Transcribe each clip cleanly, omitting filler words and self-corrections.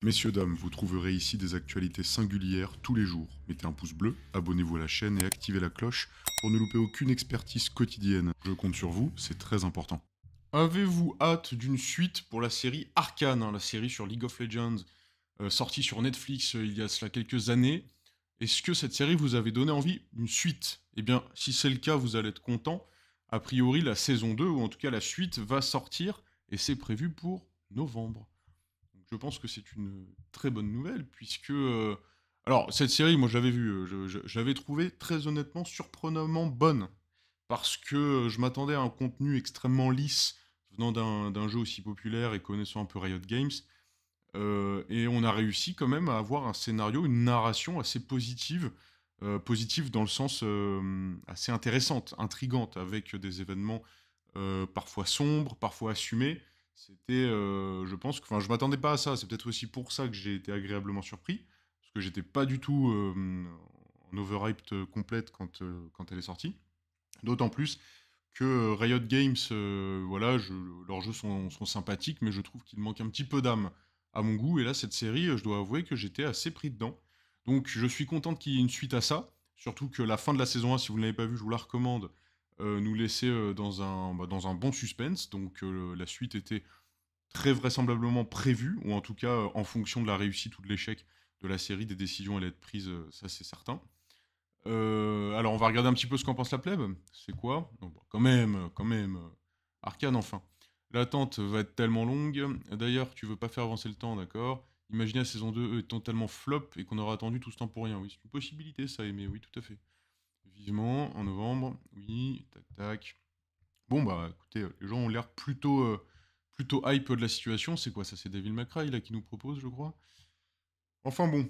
Messieurs, dames, vous trouverez ici des actualités singulières tous les jours. Mettez un pouce bleu, abonnez-vous à la chaîne et activez la cloche pour ne louper aucune expertise quotidienne. Je compte sur vous, c'est très important. Avez-vous hâte d'une suite pour la série Arcane, la série sur League of Legends, sortie sur Netflix il y a cela quelques années? Est-ce que cette série vous avait donné envie d'une suite? Eh bien, si c'est le cas, vous allez être content. A priori, la saison 2, ou en tout cas la suite, va sortir et c'est prévu pour novembre. Donc, je pense que c'est une très bonne nouvelle, puisque... alors, cette série, moi je l'avais vue, je l'avais trouvée très honnêtement surprenamment bonne, parce que je m'attendais à un contenu extrêmement lisse, venant d'un jeu aussi populaire et connaissant un peu Riot Games, et on a réussi quand même à avoir un scénario, une narration assez positive, positive dans le sens assez intéressante, intrigante, avec des événements parfois sombres, parfois assumés. C'était, je pense que, enfin, je m'attendais pas à ça. C'est peut-être aussi pour ça que j'ai été agréablement surpris, parce que j'étais pas du tout en overhyped complète quand elle est sortie. D'autant plus que Riot Games, voilà, leurs jeux sont sympathiques, mais je trouve qu'il manque un petit peu d'âme à mon goût. Et là, cette série, je dois avouer que j'étais assez pris dedans. Donc, je suis content qu'il y ait une suite à ça. Surtout que la fin de la saison 1, si vous ne l'avez pas vue, je vous la recommande, nous laissait dans un bon suspense. Donc, la suite était très vraisemblablement prévue, ou en tout cas en fonction de la réussite ou de l'échec de la série, des décisions allaient être prises, ça c'est certain. Alors, on va regarder un petit peu ce qu'en pense la plèbe. C'est quoi? Non, bon, quand même. Arcane, enfin. L'attente va être tellement longue. D'ailleurs, tu veux pas faire avancer le temps, d'accord? Imaginez la saison 2 étant tellement flop et qu'on aura attendu tout ce temps pour rien. Oui, c'est une possibilité, ça, mais oui, tout à fait. Vivement, en novembre. Oui, tac, tac. Bon, bah, écoutez, les gens ont l'air plutôt hype de la situation. C'est quoi ça? C'est Devil May Cry, là, qui nous propose, je crois. Enfin bon,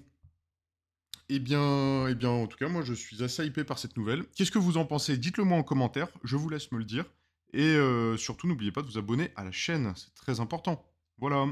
en tout cas, moi, je suis assez hypé par cette nouvelle. Qu'est-ce que vous en pensez? Dites-le moi en commentaire, je vous laisse me le dire. Et surtout, n'oubliez pas de vous abonner à la chaîne, c'est très important. Voilà.